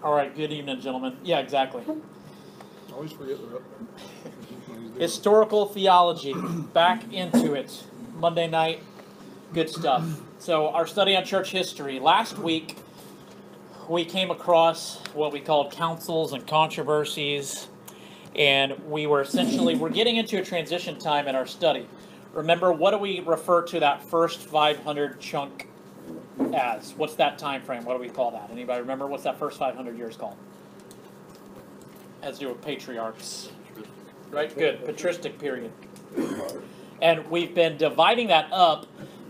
All right, good evening, gentlemen. Yeah, exactly. I always forget they're up there. Historical theology, back into it. Monday night, good stuff. So our study on church history. Last week, we came across what we called councils and controversies, and we're getting into a transition time in our study. Remember, what do we refer to that first 500 chunk as? What's that time frame? What do we call that? Anybody remember what's that first 500 years called? Has to do with patriarchs. Right? Good. Patristic period. And we've been dividing that up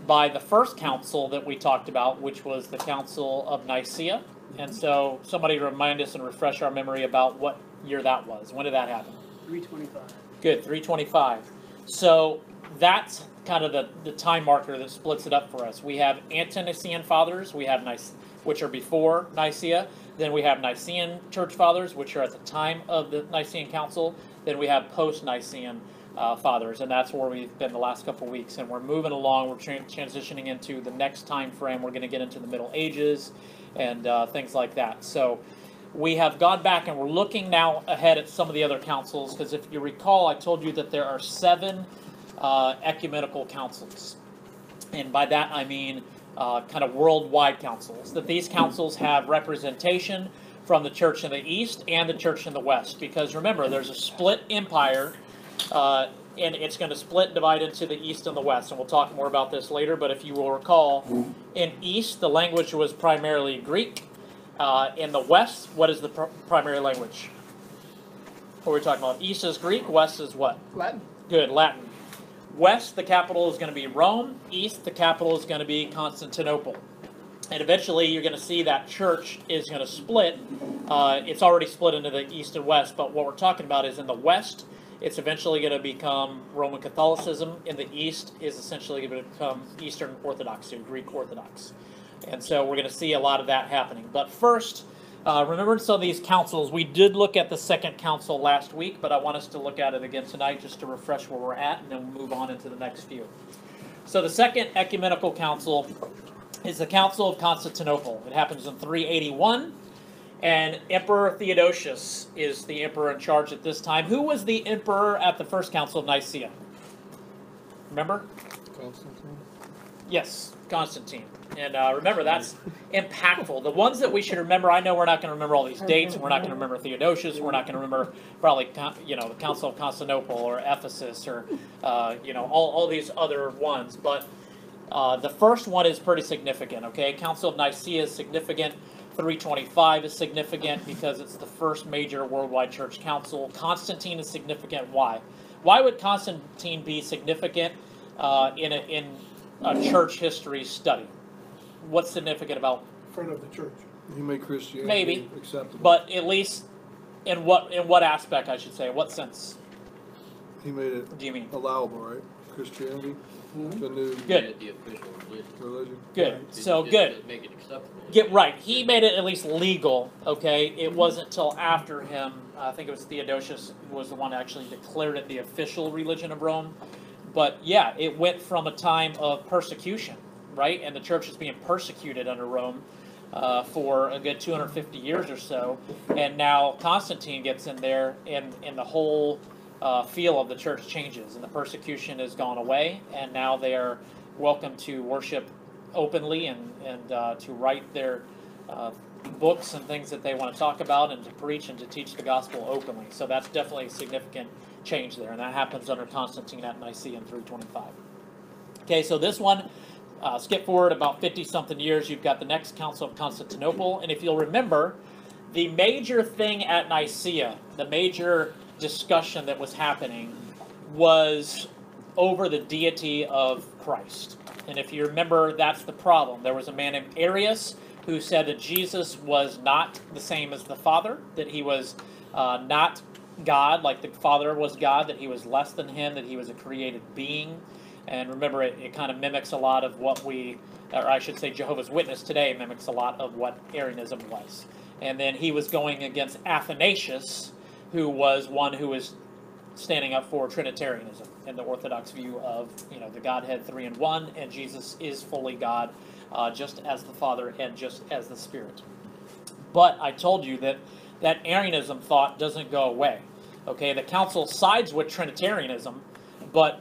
by the first council that we talked about, which was the Council of Nicaea. And so somebody remind us and refresh our memory about what year that was. When did that happen? 325. Good, 325. So that's kind of the time marker that splits it up for us. We have ante-Nicene fathers, which are before Nicaea. Then we have Nicene church fathers, which are at the time of the Nicene Council. Then we have post-Nicene fathers, and that's where we've been the last couple weeks. And we're moving along. We're transitioning into the next time frame. We're going to get into the Middle Ages and things like that. So we have gone back and we're looking now ahead at some of the other councils, because if you recall, I told you that there are 7 ecumenical councils. And by that I mean kind of worldwide councils, that these councils have representation from the church in the East and the church in the West. Because remember, there's a split empire, and it's going to split and divide into the East and the West. And we'll talk more about this later, but if you will recall, in East, the language was primarily Greek. In the West, what is the primary language? What are we talking about? East is Greek, West is what? Latin. Good, Latin. West, the capital is going to be Rome. East, the capital is going to be Constantinople. And eventually, you're going to see that church is going to split. It's already split into the East and West, but what we're talking about is in the West, it's eventually going to become Roman Catholicism. In the East is essentially going to become Eastern Orthodoxy, Greek Orthodox. And so we're going to see a lot of that happening. But first, remember some of these councils. We did look at the second council last week, but I want us to look at it again tonight just to refresh where we're at, and then we'll move on into the next few. So the second ecumenical council is the Council of Constantinople. It happens in 381, and Emperor Theodosius is the emperor in charge at this time. Who was the emperor at the first Council of Nicaea? Remember? Constantine? Yes, Constantine. And remember, that's impactful. The ones that we should remember, I know we're not going to remember all these dates. We're not going to remember Theodosius. We're not going to remember probably, the Council of Constantinople or Ephesus or, all these other ones. But the first one is pretty significant, okay? Council of Nicaea is significant. 325 is significant because it's the first major worldwide church council. Constantine is significant. Why? Why would Constantine be significant in a church history study? What's significant about? Front of the church. He made Christianity maybe acceptable. But at least in what aspect, I should say? What sense? He made it What do you mean? allowable, right? Christianity, the new Good. The official religion. Good. Right. So Just good. to make it acceptable. Get right. He made it at least legal. Okay. It wasn't till after him. I think it was Theodosius was the one that actually declared it the official religion of Rome. But yeah, it went from a time of persecution, right? And the church is being persecuted under Rome for a good 250 years or so. And now Constantine gets in there, and the whole feel of the church changes, and the persecution has gone away, and now they are welcome to worship openly and to write their books and things that they want to talk about and to preach and to teach the gospel openly. So that's definitely a significant change there, and that happens under Constantine at Nicaea in 325. Okay, so this one, skip forward about 50-something years, you've got the next Council of Constantinople, and if you'll remember, the major thing at Nicaea, the major discussion that was happening was over the deity of Christ. And if you remember, that's the problem. There was a man named Arius who said that Jesus was not the same as the Father, that he was not God, like the Father was God, that he was less than him, that he was a created being. And remember, it kind of mimics a lot of what or I should say Jehovah's Witness today mimics a lot of what Arianism was. And then he was going against Athanasius, who was one who was standing up for Trinitarianism and the Orthodox view of, the Godhead 3 in 1, and Jesus is fully God, just as the Father and just as the Spirit. But I told you that that Arianism thought doesn't go away. Okay, the council sides with Trinitarianism, but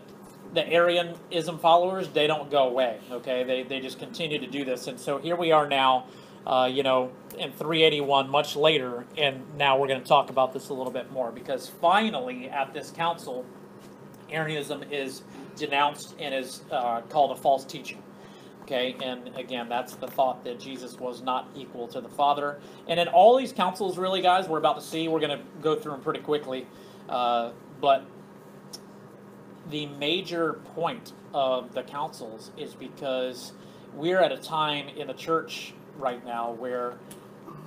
the Arianism followers, they don't go away. Okay, they just continue to do this. And so here we are now, in 381, much later, and now we're going to talk about this a little bit more, because finally at this council, Arianism is denounced and is called a false teaching. Okay, and again, that's the thought that Jesus was not equal to the Father. And in all these councils, really, guys, we're about to see, we're going to go through them pretty quickly, but the major point of the councils is because we're at a time in the church right now where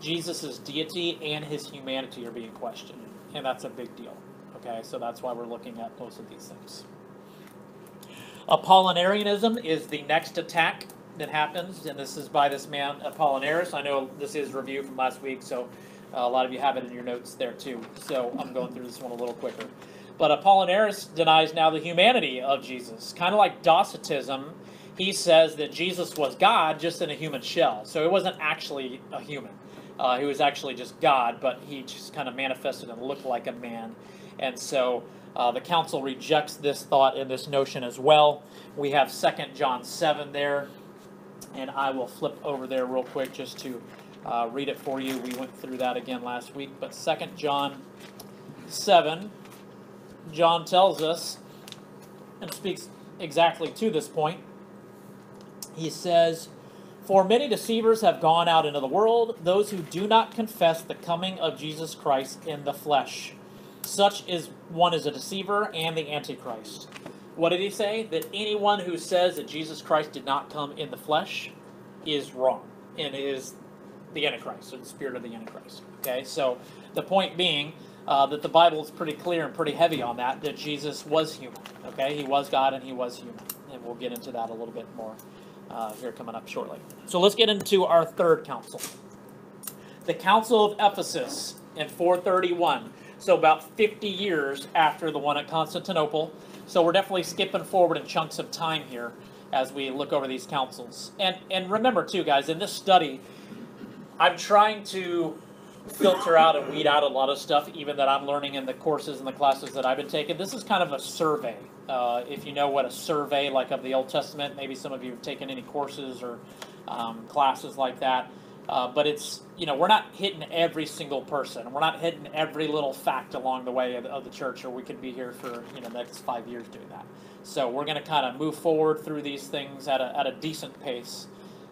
Jesus' deity and his humanity are being questioned, and that's a big deal. Okay, so that's why we're looking at most of these things. Apollinarianism is the next attack that happens, and this is by this man Apollinaris. I know this is review from last week, so a lot of you have it in your notes there too, so I'm going through this one a little quicker. But Apollinaris denies now the humanity of Jesus. Kind of like Docetism, he says that Jesus was God just in a human shell. So he wasn't actually a human. He was actually just God, but he just kind of manifested and looked like a man. And so the council rejects this thought and this notion as well. We have 2 John 7 there, and I will flip over there real quick just to read it for you. We went through that again last week, but 2 John 7, John tells us, and speaks exactly to this point. He says, "For many deceivers have gone out into the world, those who do not confess the coming of Jesus Christ in the flesh. Such is one is a deceiver and the Antichrist." What did he say? That anyone who says that Jesus Christ did not come in the flesh is wrong and is the Antichrist, or the spirit of the Antichrist. Okay, so the point being that the Bible is pretty clear and pretty heavy on that Jesus was human. Okay, he was God and he was human. And we'll get into that a little bit more here coming up shortly. So let's get into our third council. The Council of Ephesus in 431. So about 50 years after the one at Constantinople. So we're definitely skipping forward in chunks of time here as we look over these councils. And remember too, guys, in this study, I'm trying to filter out and weed out a lot of stuff, even that I'm learning in the courses and the classes that I've been taking. This is kind of a survey. If you know what a survey like of the Old Testament, maybe some of you have taken any courses or classes like that. But it's, we're not hitting every single person. We're not hitting every little fact along the way of the church, or we could be here for the next 5 years doing that. So we're going to kind of move forward through these things at a decent pace,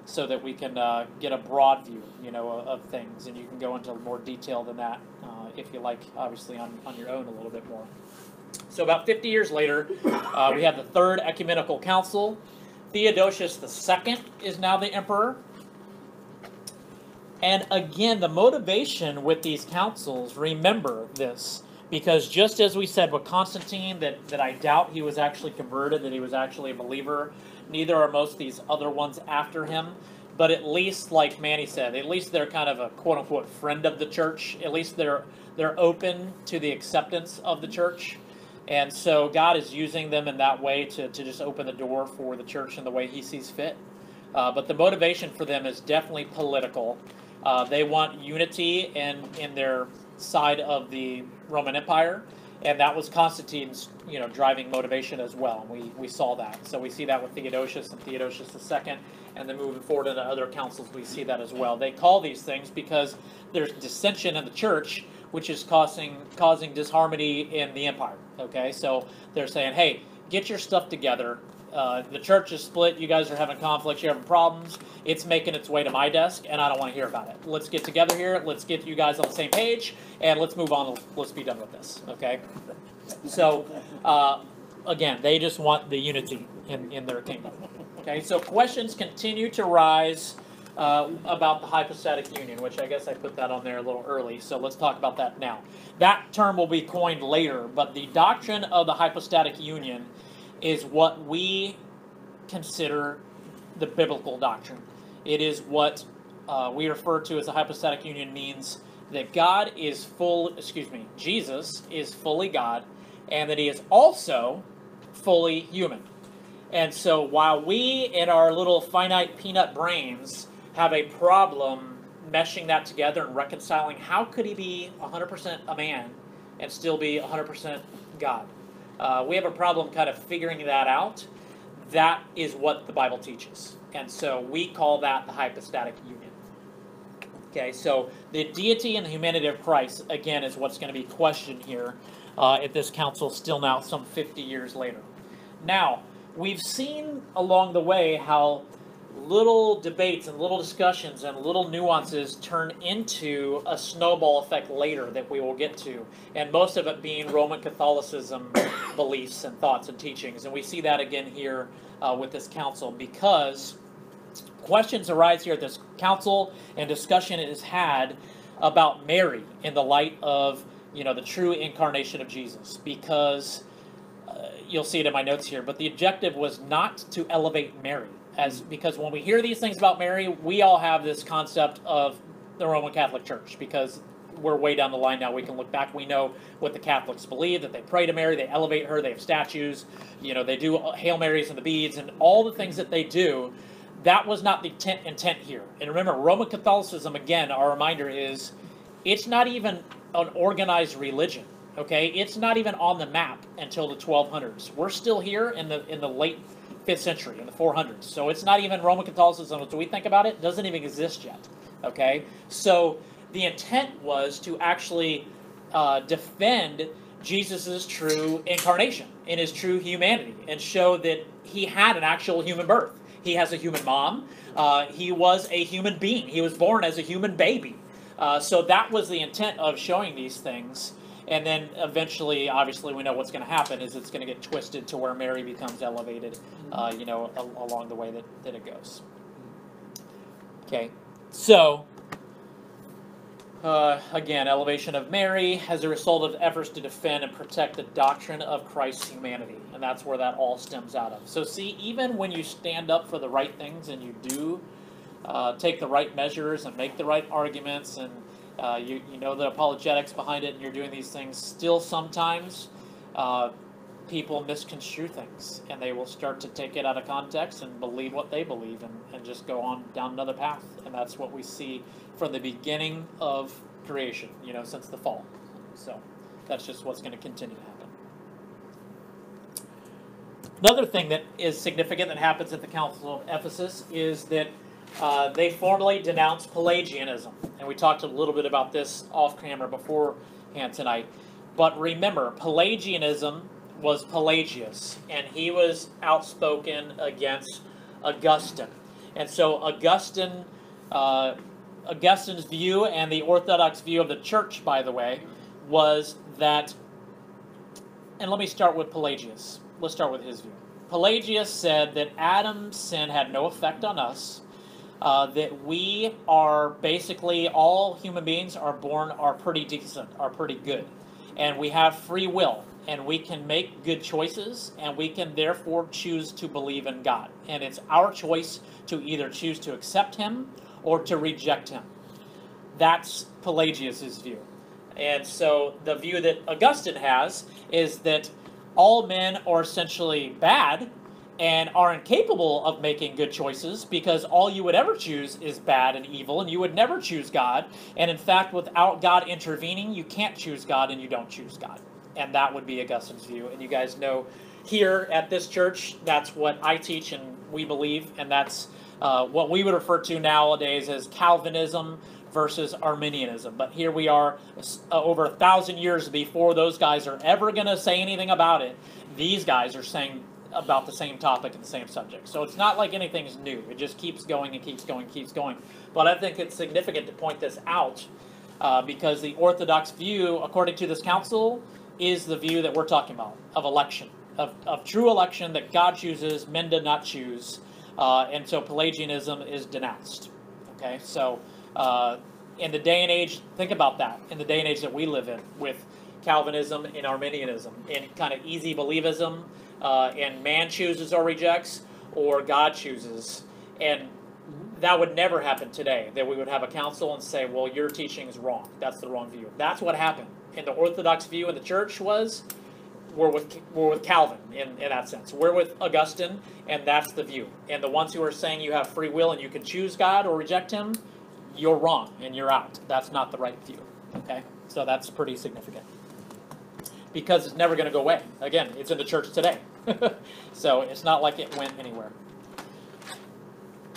so that we can get a broad view, of things, and you can go into more detail than that if you like, obviously on your own a little bit more. So about 50 years later, we have the Third Ecumenical Council. Theodosius II is now the emperor. And again, the motivation with these councils, remember this, because just as we said with Constantine, that I doubt he was actually converted, that he was actually a believer, neither are most of these other ones after him. But at least, like Manny said, at least they're kind of a quote-unquote friend of the church. At least they're open to the acceptance of the church. And so God is using them in that way to just open the door for the church in the way he sees fit. But the motivation for them is definitely political. They want unity in their side of the Roman Empire. And that was Constantine's, driving motivation as well. We saw that. So we see that with Theodosius and Theodosius II, and then moving forward into other councils, we see that as well. They call these things because there's dissension in the church, which is causing disharmony in the empire. Okay, so they're saying, hey, get your stuff together. The church is split. You guys are having conflicts. You're having problems. It's making its way to my desk, and I don't want to hear about it. Let's get together here. Let's get you guys on the same page, and let's move on. Let's be done with this. Okay? So, again, they just want the unity in their kingdom. Okay? So questions continue to rise about the hypostatic union, which I guess I put that on there a little early. So let's talk about that now. That term will be coined later, but the doctrine of the hypostatic union is what we consider the biblical doctrine. It is what we refer to as the hypostatic union, means that Jesus is fully God, and that he is also fully human. And so while we in our little finite peanut brains have a problem meshing that together and reconciling, how could he be 100% a man and still be 100% God? We have a problem kind of figuring that out. That is what the Bible teaches. And so we call that the hypostatic union. Okay, so the deity and the humanity of Christ, again, is what's going to be questioned here at this council still now some 50 years later. Now, we've seen along the way how little debates and little discussions and little nuances turn into a snowball effect later that we will get to, and most of it being Roman Catholicism beliefs and thoughts and teachings. And we see that again here with this council, because questions arise here at this council and discussion is had about Mary in the light of, you know, the true incarnation of Jesus, because you'll see it in my notes here, but the objective was not to elevate Mary, because when we hear these things about Mary, we all have this concept of the Roman Catholic Church, because we're way down the line now. We can look back. We know what the Catholics believe, that they pray to Mary, they elevate her, they have statues, you know, they do Hail Marys and the beads and all the things that they do. That was not the intent here. And remember, Roman Catholicism, again, our reminder is, it's not even an organized religion. Okay, it's not even on the map until the 1200s. We're still here in the late 5th century, in the 400s. So it's not even Roman Catholicism as we think about it. Doesn't even exist yet. Okay, so the intent was to actually defend Jesus' true incarnation in his true humanity and show that he had an actual human birth. He has a human mom. He was a human being. He was born as a human baby. So that was the intent of showing these things. And then eventually, obviously, we know what's going to happen is it's going to get twisted to where Mary becomes elevated, you know, along the way that it goes. Okay, so again, elevation of Mary as a result of efforts to defend and protect the doctrine of Christ's humanity. And that's where that all stems out of. So see, even when you stand up for the right things and you do take the right measures and make the right arguments, and you know the apologetics behind it, and you're doing these things, still sometimes people misconstrue things, and they will start to take it out of context and believe what they believe, and just go on down another path. And that's what we see from the beginning of creation, you know, since the fall. So that's just what's going to continue to happen. Another thing that is significant that happens at the Council of Ephesus is that they formally denounced Pelagianism. And we talked a little bit about this off camera beforehand tonight. But remember, Pelagianism was Pelagius, and he was outspoken against Augustine. And so Augustine's view, and the Orthodox view of the church, by the way, was that, and let me start with Pelagius. Let's start with his view. Pelagius said that Adam's sin had no effect on us, that we are basically, all human beings are born, are pretty decent, are pretty good. And we have free will, and we can make good choices, and we can therefore choose to believe in God. And it's our choice to either choose to accept him or to reject him. That's Pelagius' view. And so the view that Augustine has is that all men are essentially bad and are incapable of making good choices, because all you would ever choose is bad and evil, and you would never choose God. And in fact, without God intervening, you can't choose God, and you don't choose God. And that would be Augustine's view. And you guys know here at this church, that's what I teach and we believe, and that's what we would refer to nowadays as Calvinism versus Arminianism. But here we are over 1,000 years before those guys are ever going to say anything about it. These guys are saying about the same topic and the same subject. So it's not like anything's new. It just keeps going and keeps going and keeps going. But I think it's significant to point this out because the Orthodox view, according to this council, is the view that we're talking about, of election, of true election that God chooses, men did not choose. And so Pelagianism is denounced. Okay, so in the day and age, think about that, in the day and age that we live in, with Calvinism and Arminianism, and kind of easy believism, and man chooses or rejects, or God chooses. And that would never happen today, that we would have a council and say, well, your teaching is wrong. That's the wrong view. That's what happened. And the Orthodox view in the church was, we're with Calvin in that sense. We're with Augustine, and that's the view. And the ones who are saying you have free will and you can choose God or reject him, you're wrong and you're out. That's not the right view. Okay? So that's pretty significant. Because it's never going to go away. Again, it's in the church today. So it's not like it went anywhere.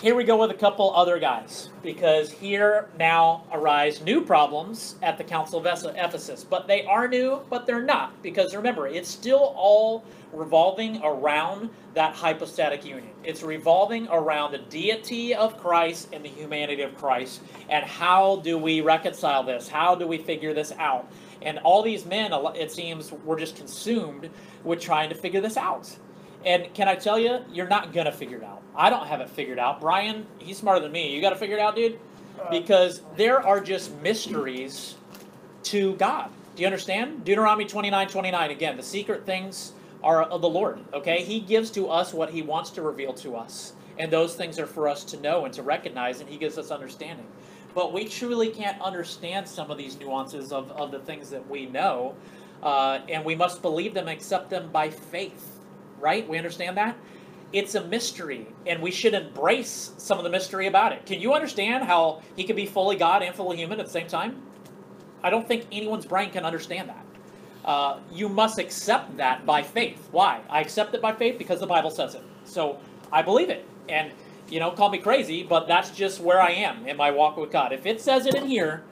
Here we go with a couple other guys, because here now arise new problems at the Council of Ephesus. But they are new, but they're not, because remember, it's still all revolving around that hypostatic union. It's revolving around the deity of Christ and the humanity of Christ, and how do we reconcile this? How do we figure this out? And all these men, it seems, were just consumed with trying to figure this out. And can I tell you, you're not going to figure it out. I don't have it figured out. Brian, he's smarter than me. You got to figure it out, dude? Because there are just mysteries to God. Do you understand? Deuteronomy 29:29, again, the secret things are of the Lord, okay? He gives to us what he wants to reveal to us. And those things are for us to know and to recognize, and he gives us understanding. But we truly can't understand some of these nuances of the things that we know, and we must believe them and accept them by faith. Right? We understand that? It's a mystery, and we should embrace some of the mystery about it. Can you understand how he can be fully God and fully human at the same time? I don't think anyone's brain can understand that. You must accept that by faith. Why? I accept it by faith because the Bible says it. So I believe it. And, call me crazy, but that's just where I am in my walk with God. If it says it in here,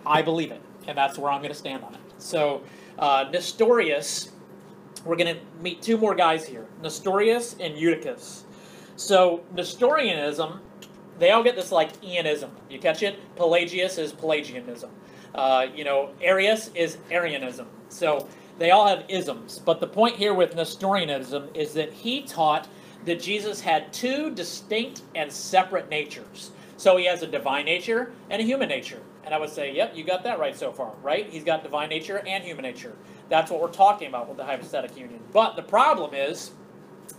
I believe it. And that's where I'm going to stand on it. So Nestorius... We're going to meet two more guys here, Nestorius and Eutychus. So Nestorianism, they all get this like Ianism. You catch it? Pelagius is Pelagianism. Arius is Arianism. So they all have isms. But the point here with Nestorianism is that he taught that Jesus had two distinct and separate natures. So he has a divine nature and a human nature. And I would say, yep, you got that right so far, right? He's got divine nature and human nature. That's what we're talking about with the hypostatic union. But the problem is,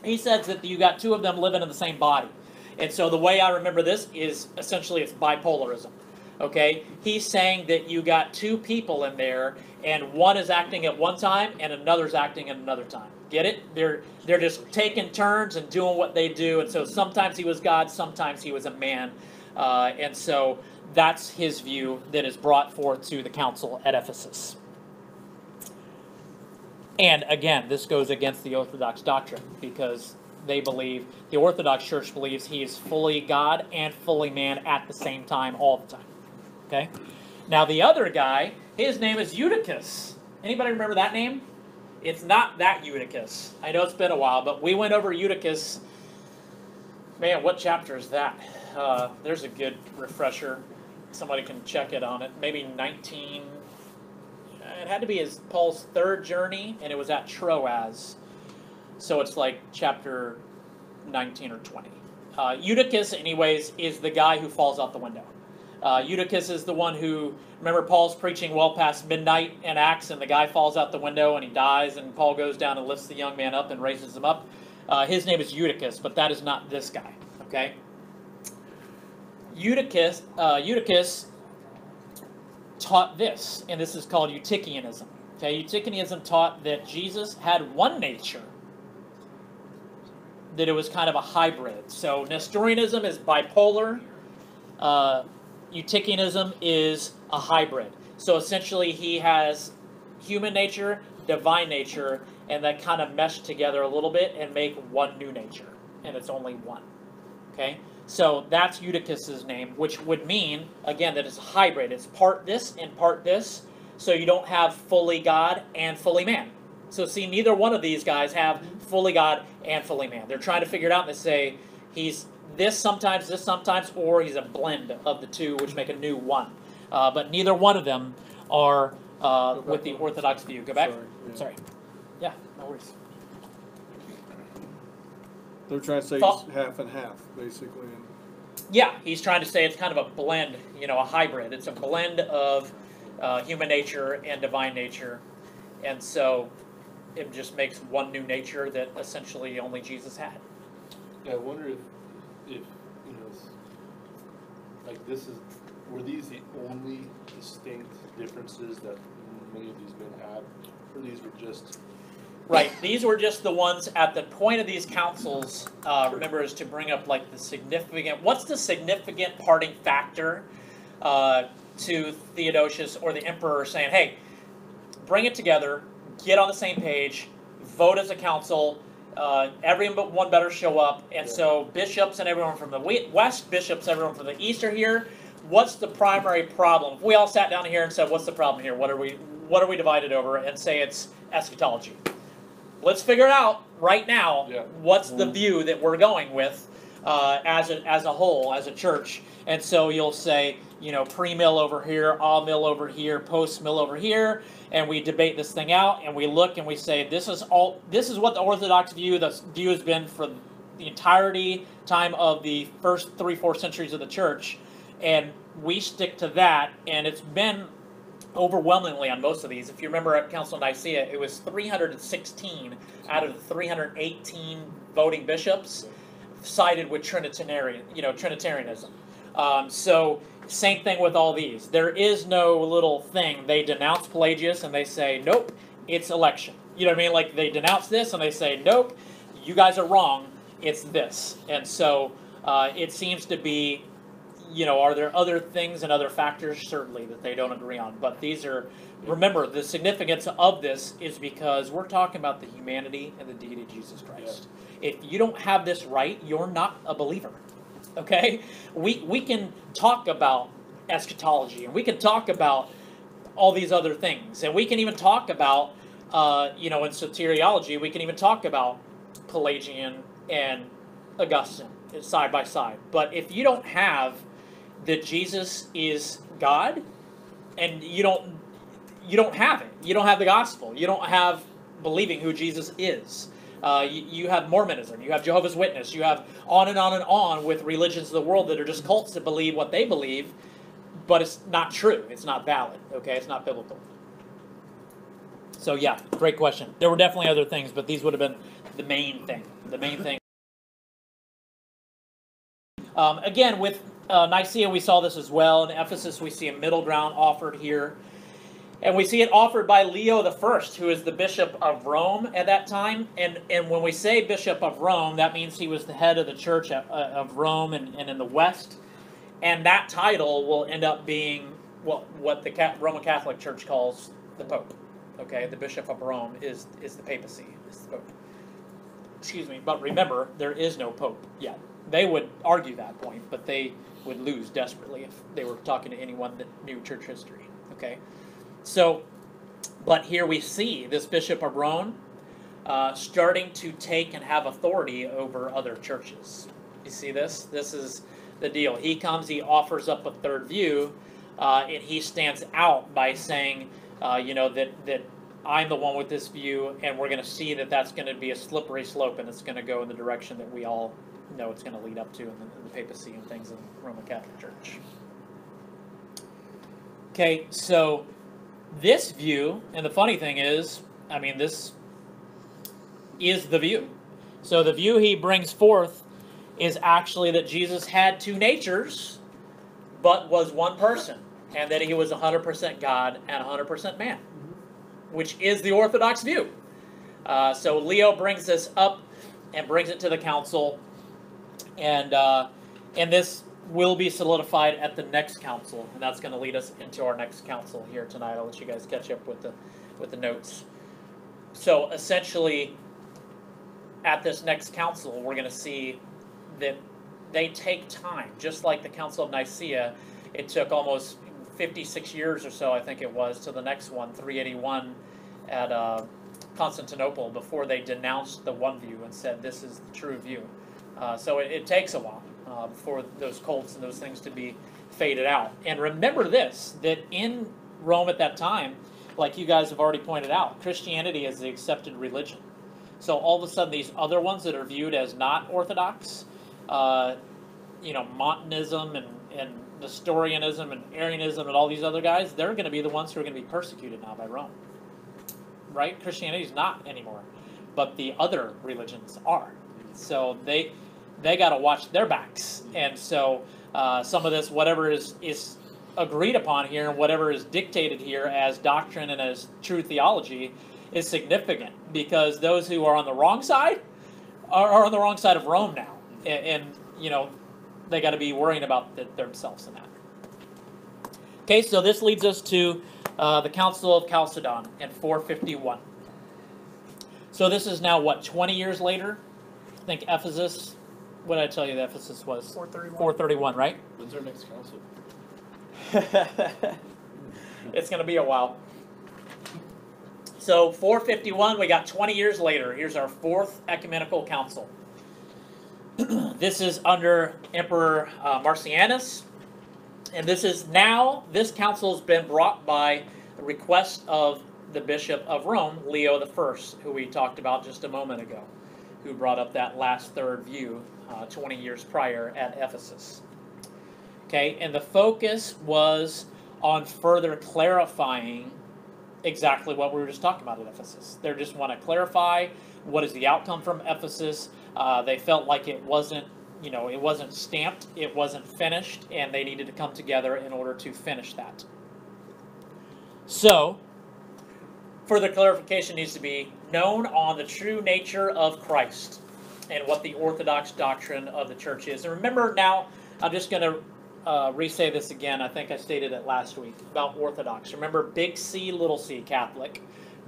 he says that you got two of them living in the same body. And so the way I remember this is essentially it's bipolarism. Okay? He's saying that you got two people in there, and one is acting at one time and another's acting at another time. Get it? They're just taking turns and doing what they do. And so sometimes he was God, sometimes he was a man. And so that's his view that is brought forth to the council at Ephesus. And again, this goes against the Orthodox doctrine, because they believe, the Orthodox Church believes he is fully God and fully man at the same time, all the time. Okay? Now the other guy, his name is Eutychus. Anybody remember that name? It's not that Eutychus. I know it's been a while, but we went over Eutychus. Man, what chapter is that? There's a good refresher. Somebody can check it on it. Maybe 19... It had to be Paul's third journey, and it was at Troas. So it's like chapter 19 or 20. Eutychus, anyways, is the guy who falls out the window. Eutychus is the one who, remember, Paul's preaching well past midnight in Acts, and the guy falls out the window and he dies, and Paul goes down and lifts the young man up and raises him up. His name is Eutychus, but that is not this guy. Okay? Eutychus taught this, and this is called Eutychianism. Okay, Eutychianism taught that Jesus had one nature, that it was kind of a hybrid. So Nestorianism is bipolar, Eutychianism is a hybrid. So essentially he has human nature, divine nature, and that kind of mesh together a little bit and make one new nature, and it's only one. Okay? So that's Eutychus's name, which would mean, again, that it's a hybrid. It's part this and part this, so you don't have fully God and fully man. So see, neither one of these guys have fully God and fully man. They're trying to figure it out, and they say he's this sometimes, or he's a blend of the two, which make a new one. But neither one of them are with the Orthodox view. Go back. Sorry. Yeah, no worries. They're trying to say it's half and half, basically. Yeah, he's trying to say it's kind of a blend, a hybrid. It's a blend of human nature and divine nature. And so it just makes one new nature that essentially only Jesus had. Yeah, I wonder if were these the only distinct differences that many of these men had? Or these were just... Right, these were just the ones at the point of these councils, remember, is to bring up like the significant, what's the significant parting factor to Theodosius or the emperor saying, hey, bring it together, get on the same page, vote as a council, everyone better show up. And so bishops and everyone from the west, bishops, everyone from the east are here. What's the primary problem? If we all sat down here and said, what's the problem here? What are we divided over? And say it's eschatology. Let's figure it out right now. What's the view that we're going with as a whole, as a church? And so you'll say, pre-mill over here, all-mill over here, post-mill over here, and we debate this thing out, and we look and we say, this is what the Orthodox view, the view has been for the entirety time of the first 3-4 centuries of the church, and we stick to that, and it's been overwhelmingly on most of these. If you remember at Council of Nicaea, it was 316 out of the 318 voting bishops sided with Trinitarianism. So same thing with all these. There is no little thing. They denounce Pelagius and they say, nope, it's election. You know what I mean? Like they denounce this and they say, nope, you guys are wrong. It's this. And so it seems to be, are there other things and other factors? Certainly that they don't agree on. But these are, remember, the significance of this is because we're talking about the humanity and the deity of Jesus Christ. Yeah. If you don't have this right, you're not a believer. Okay? We can talk about eschatology, and we can talk about all these other things, and we can even talk about, in soteriology, we can even talk about Pelagian and Augustine side by side. But if you don't have that Jesus is God, and you don't have it, you don't have the gospel, you don't have believing who Jesus is. You have Mormonism, you have Jehovah's Witness, you have on and on and on with religions of the world that are just cults that believe what they believe, but it's not true. It's not valid. Okay, it's not biblical. So yeah, great question. There were definitely other things, but these would have been the main thing. The main thing. Again, with Nicaea, we saw this as well. In Ephesus, we see a middle ground offered here. And we see it offered by Leo I, who is the Bishop of Rome at that time. And when we say Bishop of Rome, that means he was the head of the Church of Rome and in the West. And that title will end up being what the Roman Catholic Church calls the Pope. Okay, the Bishop of Rome is the papacy, is the Pope. Excuse me, but remember, there is no Pope yet. They would argue that point, but they would lose desperately if they were talking to anyone that knew church history. Okay. So, but here we see this Bishop of Rome starting to take and have authority over other churches. You see this? This is the deal. He comes, he offers up a third view, and he stands out by saying, that I'm the one with this view, and we're going to see that that's going to be a slippery slope, and it's going to go in the direction that we all know it's going to lead up to in the papacy and things in the Roman Catholic Church. Okay, so this view, and the funny thing is, this is the view. So the view he brings forth is actually that Jesus had two natures, but was one person, and that he was 100% God and 100% man, which is the Orthodox view. So Leo brings this up and brings it to the council, and this will be solidified at the next council, and that's going to lead us into our next council here tonight. I'll let you guys catch up with the notes. So essentially, at this next council, we're going to see that they take time, just like the Council of Nicaea. It took almost 56 years or so, I think it was, to the next one, 381 at Constantinople, before they denounced the one view and said this is the true view. So it takes a while for those cults and those things to be faded out. And remember this, that in Rome at that time, like you guys have already pointed out, Christianity is the accepted religion. So all of a sudden these other ones that are viewed as not Orthodox, Montanism and Nestorianism and Arianism and all these other guys, they're going to be the ones who are going to be persecuted now by Rome. Right? Christianity is not anymore. But the other religions are. So they got to watch their backs. And so some of this, whatever is agreed upon here, and whatever is dictated here as doctrine and as true theology, is significant, because those who are on the wrong side are on the wrong side of Rome now. And they got to be worrying about themselves in that. Okay, so this leads us to the Council of Chalcedon in 451. So this is now, what, 20 years later? I think Ephesus, what did I tell you that Ephesus was? 431. 431, right? When's our next council? It's going to be a while. So 451, we got 20 years later. Here's our fourth ecumenical council. This is under Emperor Marcianus. And this council has been brought by the request of the Bishop of Rome, Leo I, who we talked about just a moment ago, who brought up that last third view 20 years prior at Ephesus. Okay, and the focus was on further clarifying exactly what we were just talking about at Ephesus. They just want to clarify what is the outcome from Ephesus. They felt like it wasn't, it wasn't stamped, it wasn't finished, and they needed to come together in order to finish that. So, further clarification needs to be known on the true nature of Christ and what the orthodox doctrine of the church is. And remember now, I'm just going to re-say this again. I think I stated it last week about orthodox. Remember, big C, little c, Catholic.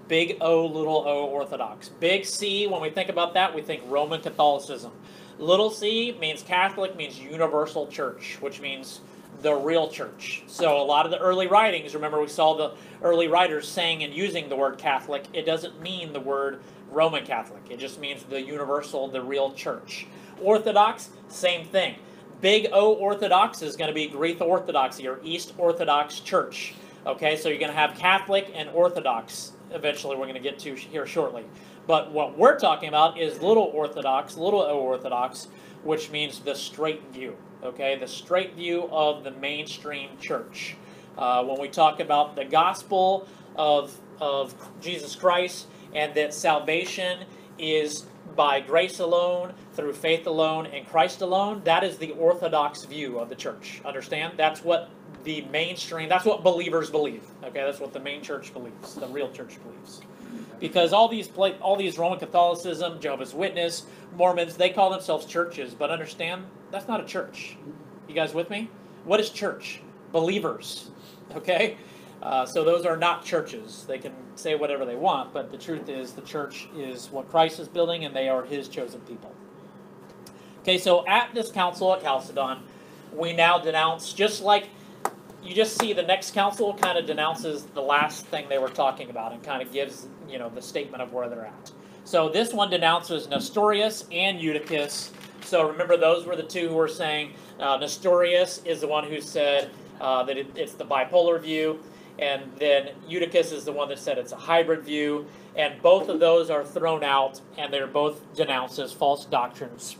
Big O, little o, Orthodox. Big C, when we think about that, we think Roman Catholicism. Little c means Catholic, means universal church, which means the real church. So a lot of the early writings, remember we saw the early writers saying and using the word Catholic, it doesn't mean the word Roman Catholic. It just means the universal, the real church. Orthodox, same thing. Big O Orthodox is going to be Greek Orthodoxy or East Orthodox Church. Okay, so you're going to have Catholic and Orthodox. Eventually we're going to get to here shortly. But what we're talking about is little Orthodox, little O Orthodox, which means the straight view. Okay, the straight view of the mainstream church. When we talk about the gospel of Jesus Christ and that salvation is by grace alone, through faith alone, and Christ alone, that is the orthodox view of the church. Understand? That's what the mainstream, that's what believers believe. Okay, that's what the main church believes, the real church believes. Because all these Roman Catholicism, Jehovah's Witness, Mormons, they call themselves churches, but understand, that's not a church. You guys with me? What is church? Believers. Okay? So those are not churches. They can say whatever they want, but the truth is the church is what Christ is building, and they are his chosen people. Okay, so at this council at Chalcedon, we now denounce, just like you just see the next council kind of denounces the last thing they were talking about and kind of gives, the statement of where they're at. So this one denounces Nestorius and Eutychus. So remember, those were the two who were saying Nestorius is the one who said that it's the bipolar view, and then Eutychus is the one that said it's a hybrid view, and both of those are thrown out, and they're both denounced as false doctrines.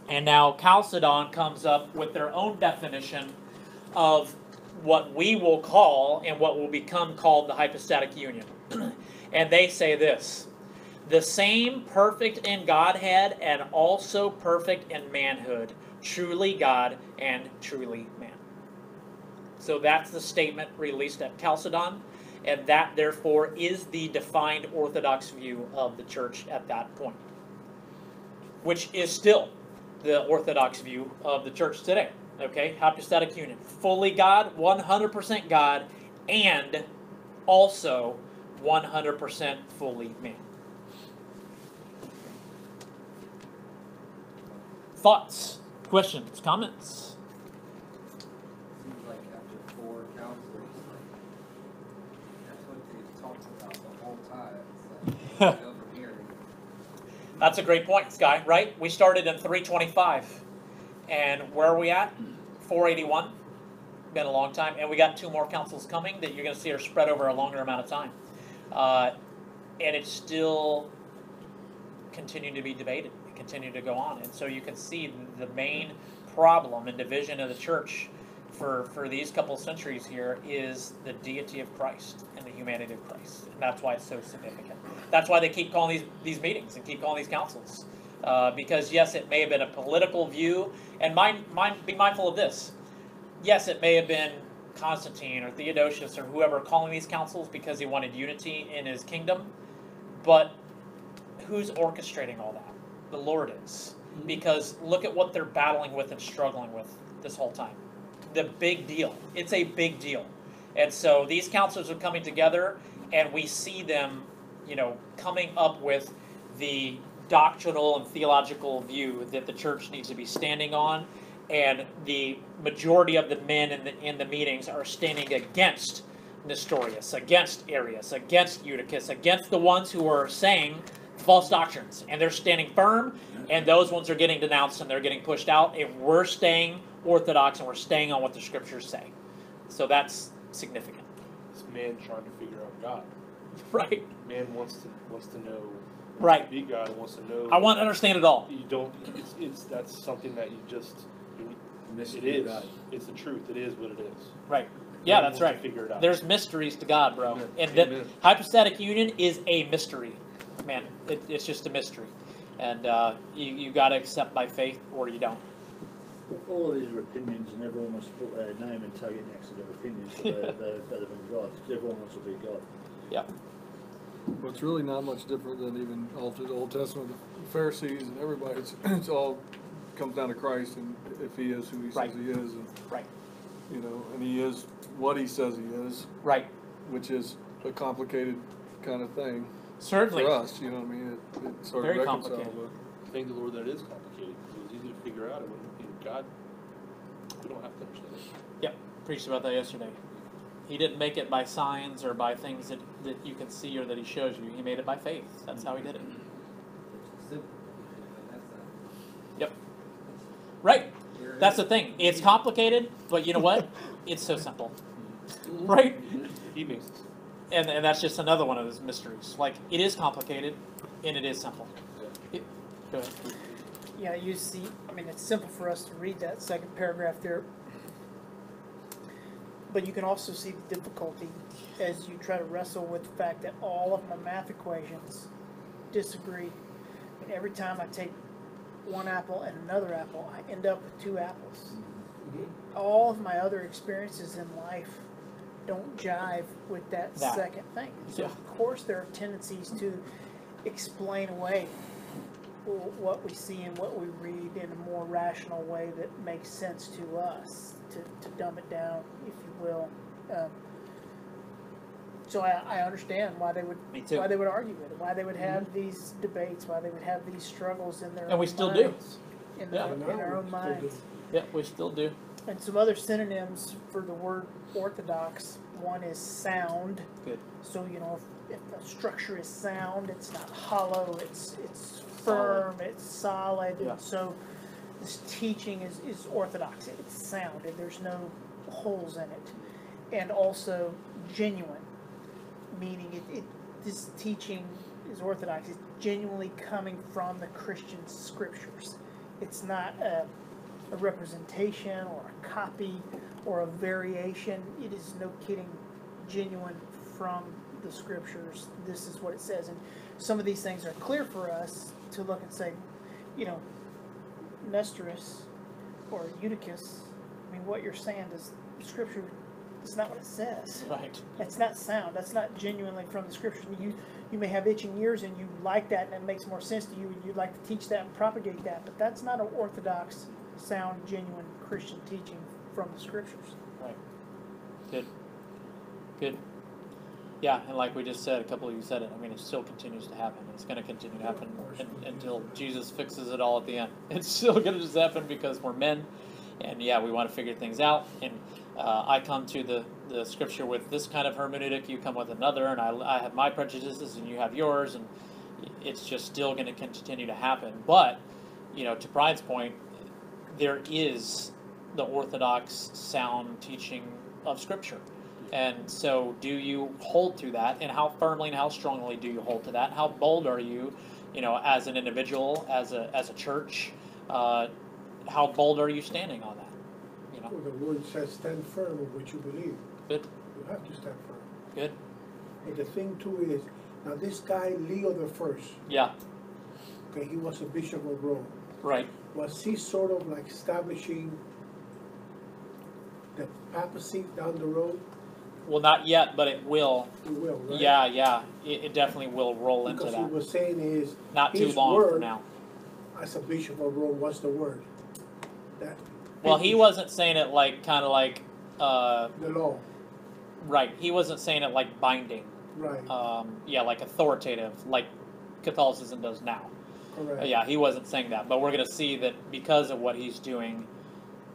And now Chalcedon comes up with their own definition of what we will call and what will become called the hypostatic union. And they say this: the same perfect in Godhead and also perfect in manhood, truly God and truly man. So that's the statement released at Chalcedon, and that therefore is the defined Orthodox view of the church at that point, which is still the Orthodox view of the church today. Okay, hypostatic union, fully God, 100% God, and also 100% fully man. Thoughts, questions, comments? Seems like after 4 counselors, that's what they've talked about the whole time. It's like, go from here. That's a great point, Sky, right? We started in 325. And where are we at? 481. Been a long time. And we got 2 more councils coming that you're going to see are spread over a longer amount of time. And it's still continuing to be debated, continue to go on. And so you can see the main problem and division of the church for these couple centuries here is the deity of Christ and the humanity of Christ. And that's why it's so significant. That's why they keep calling these meetings and keep calling these councils. Because yes, it may have been a political view, and be mindful of this. Yes, it may have been Constantine or Theodosius or whoever calling these councils because he wanted unity in his kingdom, but who's orchestrating all that? The Lord is. Because look at what they're battling with and struggling with this whole time. The big deal. It's a big deal. And so these councils are coming together, and we see them, coming up with the doctrinal and theological view that the church needs to be standing on, and the majority of the men in the meetings are standing against Nestorius, against Arius, against Eutychus, against the ones who are saying false doctrines, and they're standing firm, and those ones are getting denounced and they're getting pushed out, and we're staying orthodox and we're staying on what the scriptures say. So that's significant. It's man trying to figure out God. Right. Man wants to know. Right. To be God and wants to know. I want to understand it all. You don't. That's something that you just. It is. It's the truth. It is what it is. Right. Yeah, that's right. Figure it out. There's mysteries to God, bro. Amen. And that Amen. hypostatic union is a mystery. Man, it's just a mystery. And you got to accept by faith or you don't. All of these are opinions, and everyone wants to put their name and tag it next to their opinions, so they're better than God, because everyone wants to be God. Yeah. But it's really not much different than even all through the Old Testament. The Pharisees and everybody, it's all comes down to Christ, and if he is who he Right. says he is, and Right. and he is what he says he is, Right. which is a complicated kind of thing Certainly. for us. You know what I mean? It's hard Very to reconcile. complicated. Thank the Lord that it is complicated because it's easy to figure out. And when God, we don't have to understand it. Yep. Preached about that yesterday. He didn't make it by signs or by things that you can see or that he shows you. He made it by faith. That's how he did it. It's simple. That's Yep. Right. That's the thing. It's complicated, but you know what? It's so simple. Right? He makes it. And that's just another one of those mysteries. Like, it is complicated, and it is simple. Go ahead. Yeah, you see, I mean, it's simple for us to read that second paragraph there, but you can also see the difficulty as you try to wrestle with the fact that all of my math equations disagree. And every time I take one apple and another apple, I end up with two apples. All of my other experiences in life don't jive with that second thing. So, Yeah. of course, there are tendencies to explain away what we see and what we read in a more rational way that makes sense to us, to dumb it down, if you will. So I understand why they would Me too. why they would argue it, why they would have these debates, why they would have these struggles in their And own we still do. minds, in their own minds. Yeah, we still do. And some other synonyms for the word orthodox. One is sound. Good. So if the structure is sound, it's not hollow. It's firm. It's solid. Yeah. And so this teaching is orthodox. It's sound, and there's no holes in it. And also genuine, meaning this teaching is orthodox. It's genuinely coming from the Christian scriptures. It's not a representation or a copy or a variation. It is, no kidding, genuine from the scriptures. This is what it says. And some of these things are clear for us to look and say, Nestorius or Eutychus, I mean, what you're saying is scripture, it's not what it says. Right. That's not sound. That's not genuinely from the scripture. You may have itching ears and you like that and it makes more sense to you and you'd like to teach that and propagate that, but that's not an orthodox, sound, genuine Christian teaching from the scriptures. Right. Good. Good. Yeah, and like we just said, a couple of you said it, I mean, it still continues to happen. It's going to continue to happen until Jesus fixes it all at the end. It's still going to just happen because we're men, and yeah, we want to figure things out. And I come to the scripture with this kind of hermeneutic, you come with another, and I have my prejudices and you have yours, and it's just still going to continue to happen. But, to Brian's point, there is the orthodox sound teaching of scripture. And so do you hold to that, and how firmly and how strongly do you hold to that? How bold are you, as an individual, as a church? How bold are you standing on that? Well, the word says stand firm in what you believe. Good. You have to stand firm. Good. And the thing too is, now this guy, Leo the First, Yeah. okay, he was a bishop of Rome. Right. Was he sort of like establishing the papacy down the road? Well, not yet, but it will. He will, right? Yeah. It definitely will roll Because into he that. was saying is, Not too his long word, from now. as a bishop of Rome, what's the word? That Well, he wasn't saying it like the law. Right. He wasn't saying it like binding. Right, Yeah, like authoritative, like Catholicism does now. correct. Yeah, he wasn't saying that, but we're going to see that because of what he's doing,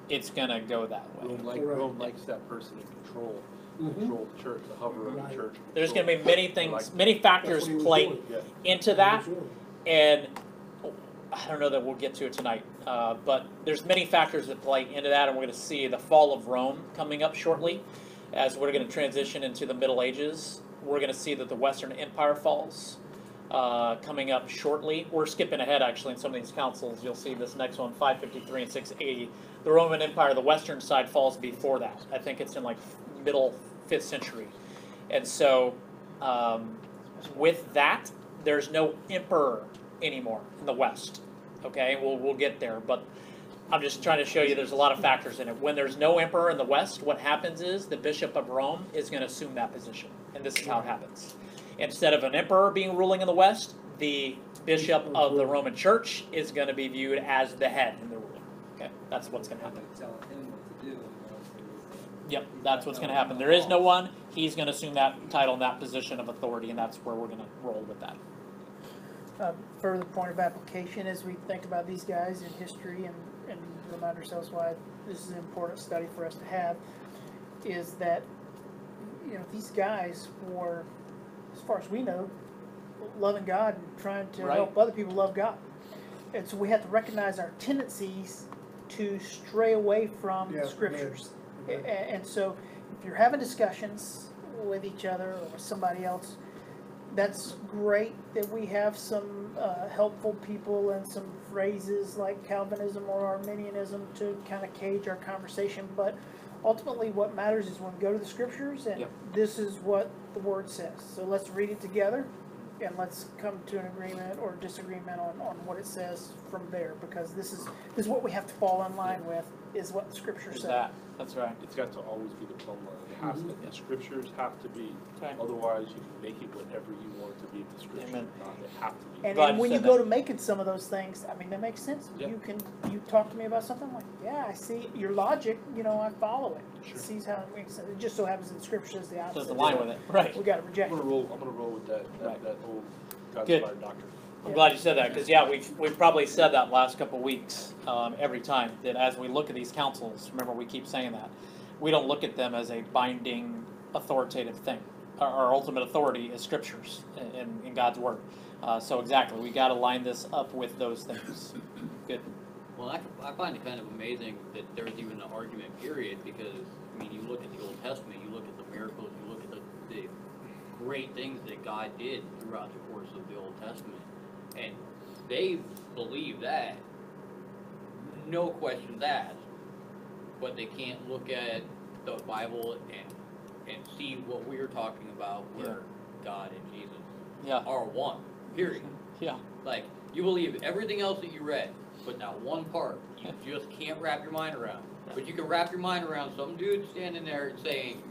it's going to go that way. Correct. Rome likes that person in control, Mhm. control the church, the hover of Right. the church. There's going to be many things, Like- many factors That's what he was play doing. Yeah. into that, and I don't know that we'll get to it tonight, but there's many factors that play into that, and we're going to see the fall of Rome coming up shortly. As we're going to transition into the Middle Ages, we're going to see that the Western Empire falls coming up shortly. We're skipping ahead, actually, in some of these councils. You'll see this next one, 553 and 680. The Roman Empire, the Western side, falls before that. I think it's in like middle 5th century. And so with that, there's no emperor anymore in the West. Okay, we'll get there, but I'm just trying to show you there's a lot of factors in it. When there's no emperor in the West, what happens is the Bishop of Rome is going to assume that position, and this is how it happens. Instead of an emperor being ruling in the West, the Bishop of the Roman Church is going to be viewed as the head in the ruler. Okay, that's what's going to happen. Tell him what to do. Yep, that's what's going to happen. There is no one. He's going to assume that title and that position of authority, and that's where we're going to roll with that. Further point of application as we think about these guys in history and remind ourselves why this is an important study for us to have, is that, you know, these guys were, as far as we know, loving God and trying to Right. help other people love God. And so we have to recognize our tendencies to stray away from Yeah, the scriptures. right. And so if you're having discussions with each other or with somebody else, that's great that we have some helpful people and some phrases like Calvinism or Arminianism to kind of cage our conversation. But ultimately what matters is when we go to the scriptures and Yep. this is what the word says. So let's read it together and let's come to an agreement or disagreement on what it says from there, because this is what we have to fall in line with, is what the scripture There's says. that. That's right. It's got to always be the plumb line. It has to, the scriptures have to be, Okay. otherwise you can make it whatever you want it to be if the scriptures Amen. are not. They have to be. And, Glad and you when you said go that. to making some of those things, I mean, that makes sense. Yeah. You talk to me about something, I'm like, yeah, I see your logic, you know, I follow it. Sure. It sees how it makes sense. It just so happens that the scripture says the opposite. Doesn't align with it. Right. We got to I'm reject gonna it. roll with that Right. that old God's Good. inspired doctrine. I'm glad you said that, because yeah, we've probably said that last couple of weeks, every time, that as we look at these councils, remember we keep saying that, we don't look at them as a binding, authoritative thing. Our ultimate authority is scriptures in God's word. So exactly, we got to line this up with those things. Good. Well, I find it kind of amazing that there's even an argument period, because, I mean, you look at the Old Testament, you look at the miracles, you look at the great things that God did throughout the course of the Old Testament, and they believe that, no questions asked, but they can't look at the Bible and see what we're talking about, where God and Jesus Yeah. are one, period. Yeah. Like, you believe everything else that you read, but not one part you just can't wrap your mind around. But you can wrap your mind around some dude standing there and saying,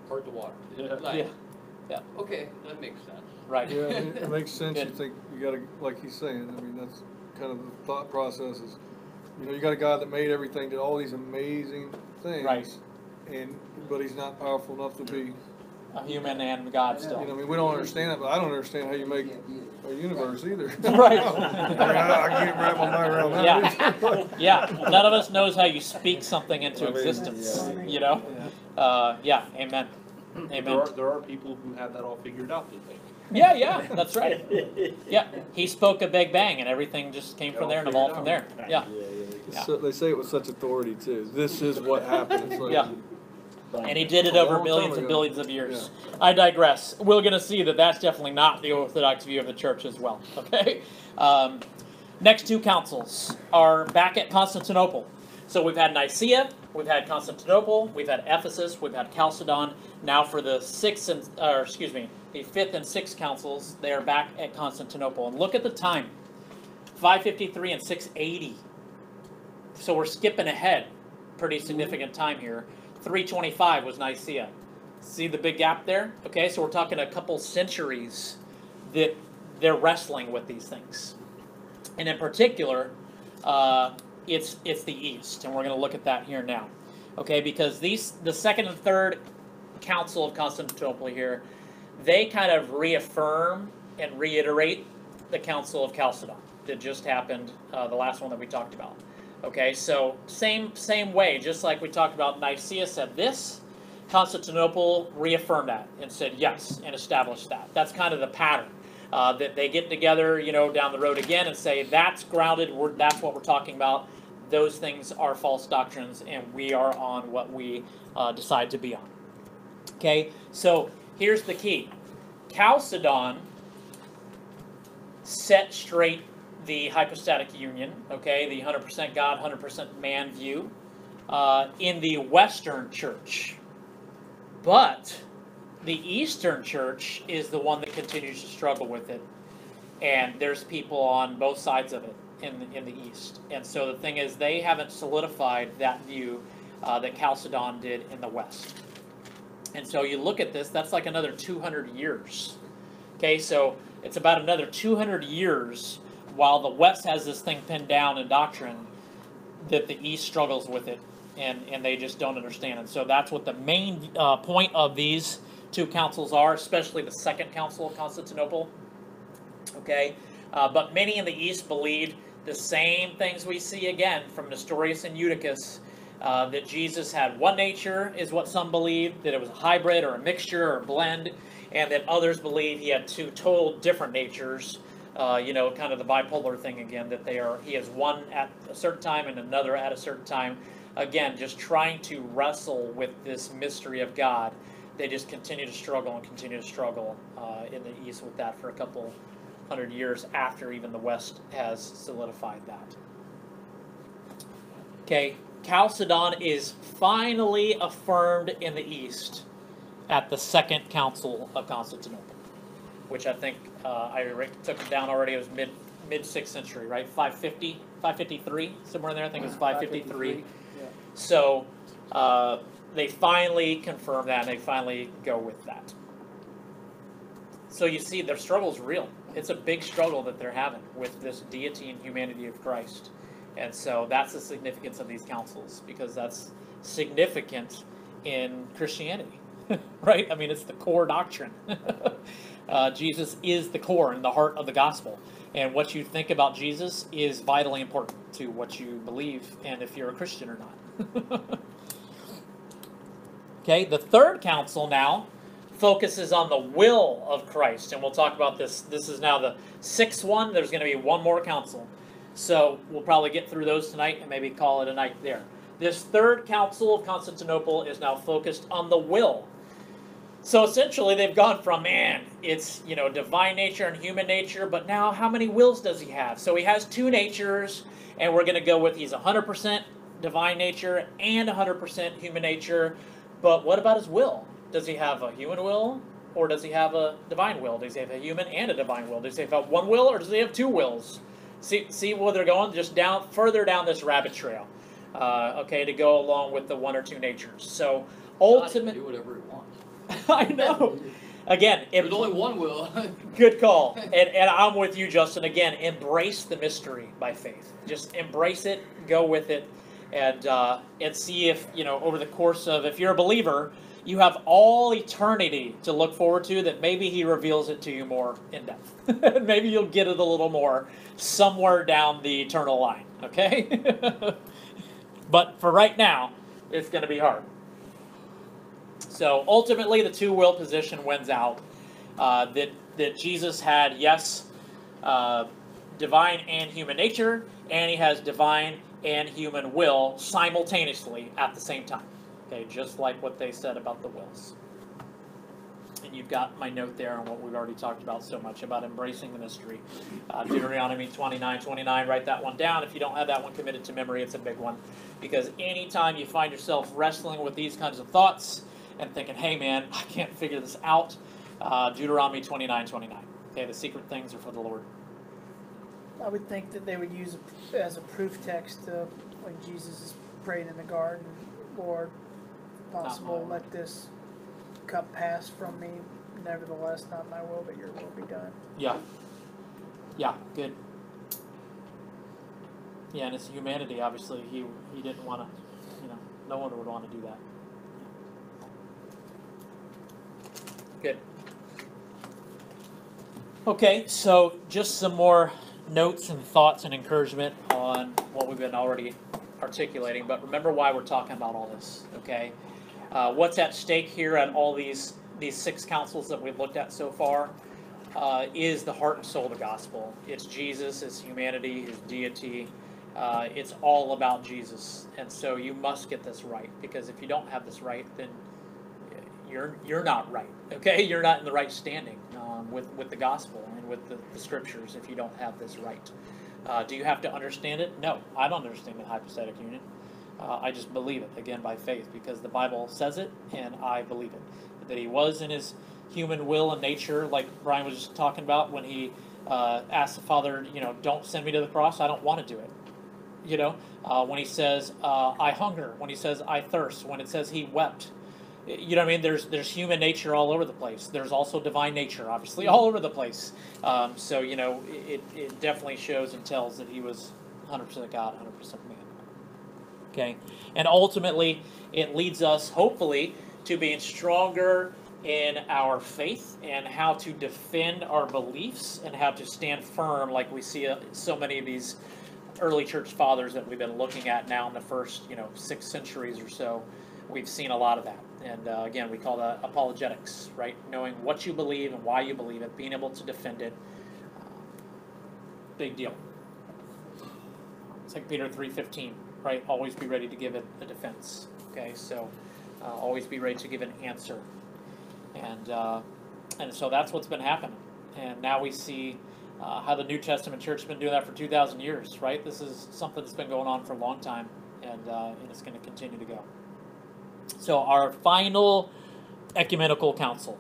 part the water. Yeah. Like, Yeah. okay, that makes sense. Right. Yeah, it makes sense. You Good. think you gotta, like he's saying, I mean, that's kind of the thought process is, you know, you got a God that made everything, did all these amazing things. Right. But he's not powerful enough to be, A human and God you still. know, I mean, we don't understand that, but I don't understand how you make a universe either. Right. I can't wrap my mind around that. Yeah. Yeah. None of us knows how you speak something into existence. You know. Yeah. Amen. Amen. There are people who have that all figured out, they think. Yeah. Yeah. That's right. Yeah. He spoke a big bang, and everything just came from there and evolved from there. Yeah. So they say it with such authority too. This is what happened. It's like, Yeah. And he did it A over long millions time and ago. billions of years. I digress. We're going to see that that's definitely not the Orthodox view of the church as well. Okay. Next two councils are back at Constantinople. So we've had Nicaea, we've had Constantinople, we've had Ephesus, we've had Chalcedon. Now for the the fifth and sixth councils, they are back at Constantinople. And look at the time, 553 and 680. So we're skipping ahead, pretty significant time here. 325 was Nicaea. See the big gap there? Okay, so we're talking a couple centuries that they're wrestling with these things. And in particular, it's the East, and we're going to look at that here now. Okay, because the second and third Council of Constantinople here, they kind of reaffirm and reiterate the Council of Chalcedon that just happened, the last one that we talked about. Okay, so same way, just like we talked about Nicaea said this, Constantinople reaffirmed that and said yes and established that. That's kind of the pattern. That they get together, down the road again and say that's grounded, that's what we're talking about. Those things are false doctrines, and we are on what we decide to be on. Okay, so here's the key. Chalcedon set straight the hypostatic union, okay, the 100% God, 100% man view in the Western Church. But the Eastern Church is the one that continues to struggle with it. And there's people on both sides of it in the East. And so the thing is, they haven't solidified that view that Chalcedon did in the West. And so you look at this, that's like another 200 years. Okay, so it's about another 200 years while the West has this thing pinned down in doctrine that the East struggles with it, and they just don't understand. And so that's what the main point of these two councils are, especially the Second Council of Constantinople. Okay, but many in the East believed the same things we see again from Nestorius and Eutychus, that Jesus had one nature, is what some believe, that it was a hybrid or a mixture or a blend, and that others believe he had two total different natures, kind of the bipolar thing again, that he has one at a certain time and another at a certain time. Again, just trying to wrestle with this mystery of God. They just continue to struggle and continue to struggle in the East with that for a couple hundred years after even the West has solidified that. Okay, Chalcedon is finally affirmed in the East at the Second Council of Constantinople, which I think I took it down already. It was mid-6th century, right? 550, 553, somewhere in there. I think it was 553. Yeah. So they finally confirm that, and they finally go with that. So you see, their struggle's real. It's a big struggle that they're having with this deity and humanity of Christ. And so that's the significance of these councils, because that's significant in Christianity, right? I mean, it's the core doctrine. Jesus is the core and the heart of the gospel. And what you think about Jesus is vitally important to what you believe, and if you're a Christian or not. Okay, the third council now focuses on the will of Christ, and we'll talk about this. This is now the 6th one. There's going to be one more council. So we'll probably get through those tonight and maybe call it a night there. This third council of Constantinople is now focused on the will. So essentially they've gone from, it's, divine nature and human nature, but now how many wills does he have? So he has two natures, and we're going to go with he's 100% divine nature and 100% human nature. But what about his will? Does he have a human will, or does he have a divine will? Does he have a human and a divine will? Does he have one will, or does he have two wills? See where they're going? Just further down this rabbit trail, to go along with the one or two natures. So ultimately, do whatever he wants. I know. Again, there's only one will. Good call, and I'm with you, Justin. Again, embrace the mystery by faith. Just embrace it, go with it, and see if over the course of, if you're a believer, you have all eternity to look forward to, that maybe he reveals it to you more in depth. Maybe you'll get it a little more somewhere down the eternal line, okay? But for right now, it's going to be hard. So ultimately, the two-will position wins out. That Jesus had, yes, divine and human nature, and he has divine and human will simultaneously at the same time. Okay, just like what they said about the wills. And you've got my note there on what we've already talked about so much about embracing the mystery. Deuteronomy 29:29, write that one down. If you don't have that one committed to memory, it's a big one. Because anytime you find yourself wrestling with these kinds of thoughts and thinking, hey man, I can't figure this out, Deuteronomy 29:29. Okay, the secret things are for the Lord. I would think that they would use it as a proof text when Jesus is praying in the garden, Lord, possible, let this cup pass from me. Nevertheless, not my will, but your will be done. Yeah. Yeah, good. Yeah, and it's humanity, obviously. He didn't want to, no one would want to do that. Good. Okay, so just some more notes and thoughts and encouragement on what we've been already articulating. But remember why we're talking about all this, okay? What's at stake here at all these 6 councils that we've looked at so far is the heart and soul of the gospel. It's Jesus, it's humanity, his deity. It's all about Jesus. And so you must get this right, because if you don't have this right, then you're not right, okay? You're not in the right standing with the gospel and with the scriptures if you don't have this right. Do you have to understand it? No, I don't understand the hypostatic union. I just believe it, again, by faith, because the Bible says it, and I believe it. That he was in his human will and nature, like Brian was just talking about, when he asked the Father, don't send me to the cross, I don't want to do it. When he says, I hunger, when he says, I thirst, when it says he wept. You know what I mean? There's human nature all over the place. There's also divine nature, obviously, all over the place. So, it definitely shows and tells that he was 100% God, 100% man. Okay? And ultimately, it leads us, hopefully, to being stronger in our faith and how to defend our beliefs and how to stand firm, like we see so many of these early church fathers that we've been looking at now in the first 6 centuries or so. We've seen a lot of that. And again, we call that apologetics, right? Knowing what you believe and why you believe it, being able to defend it. Big deal. 2 Peter 3:15, right? Always be ready to give it a defense. Okay, so always be ready to give an answer. And so that's what's been happening. And now we see how the New Testament church has been doing that for 2,000 years, right? This is something that's been going on for a long time, and it's going to continue to go. So our final ecumenical council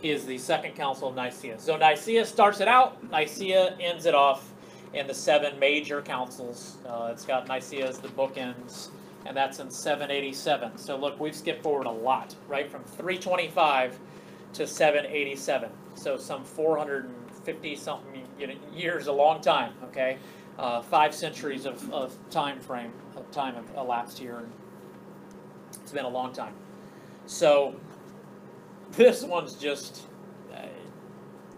is the Second Council of Nicaea. So Nicaea starts it out, Nicaea ends it off in the 7 major councils. It's got Nicaea as the bookends, and that's in 787. So look, we've skipped forward a lot, right? From 325 to 787. So some 450-something years, a long time, okay? 5 centuries of time frame, of time have elapsed here. It's been a long time. So this one's just,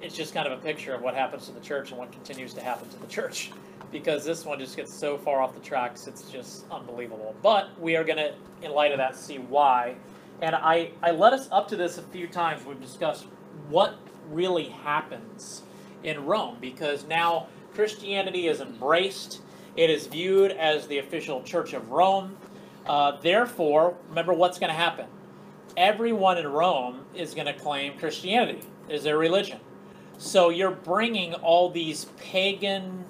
it's just kind of a picture of what happens to the church and what continues to happen to the church. Because this one just gets so far off the tracks, it's just unbelievable. But we are going to, in light of that, see why. And I led us up to this a few times. We've discussed what really happens in Rome. Because now Christianity is embraced. It is viewed as the official church of Rome. Therefore, remember what's going to happen. Everyone in Rome is going to claim Christianity as their religion. So you're bringing all these pagan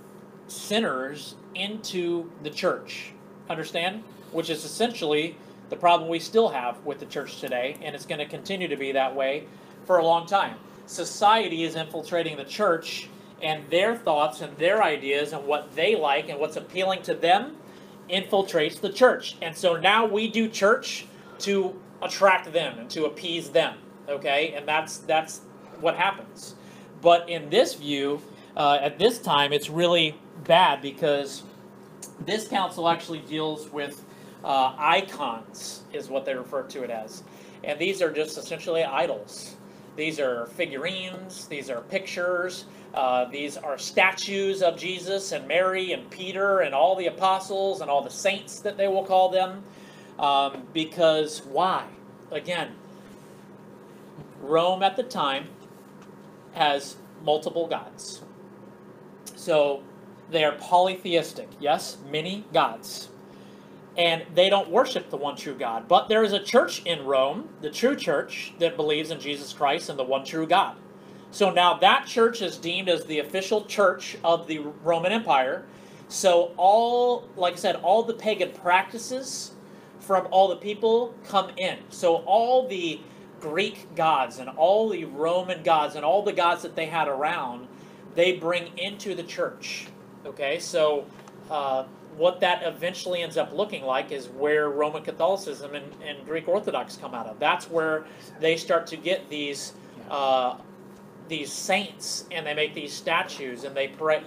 sinners into the church. Understand? Which is essentially the problem we still have with the church today, and it's going to continue to be that way for a long time. Society is infiltrating the church, and their thoughts and their ideas and what they like and what's appealing to them infiltrates the church. And so now we do church to attract them and to appease them, okay? And that's what happens. But in this view, at this time, it's really bad because this council actually deals with icons, is what they refer to it as. And these are just essentially idols. These are figurines, these are pictures, these are statues of Jesus and Mary and Peter and all the apostles and all the saints that they will call them. Because why? Again, Rome at the time has multiple gods. So they are polytheistic, yes, many gods. And they don't worship the one true God. But there is a church in Rome, the true church, that believes in Jesus Christ and the one true God. So now that church is deemed as the official church of the Roman Empire. So all, like I said, all the pagan practices from all the people come in. So all the Greek gods and all the Roman gods and all the gods that they had around, they bring into the church. Okay, so what that eventually ends up looking like is where Roman Catholicism and Greek Orthodox come out of. That's where they start to get these saints, and they make these statues, and they pray.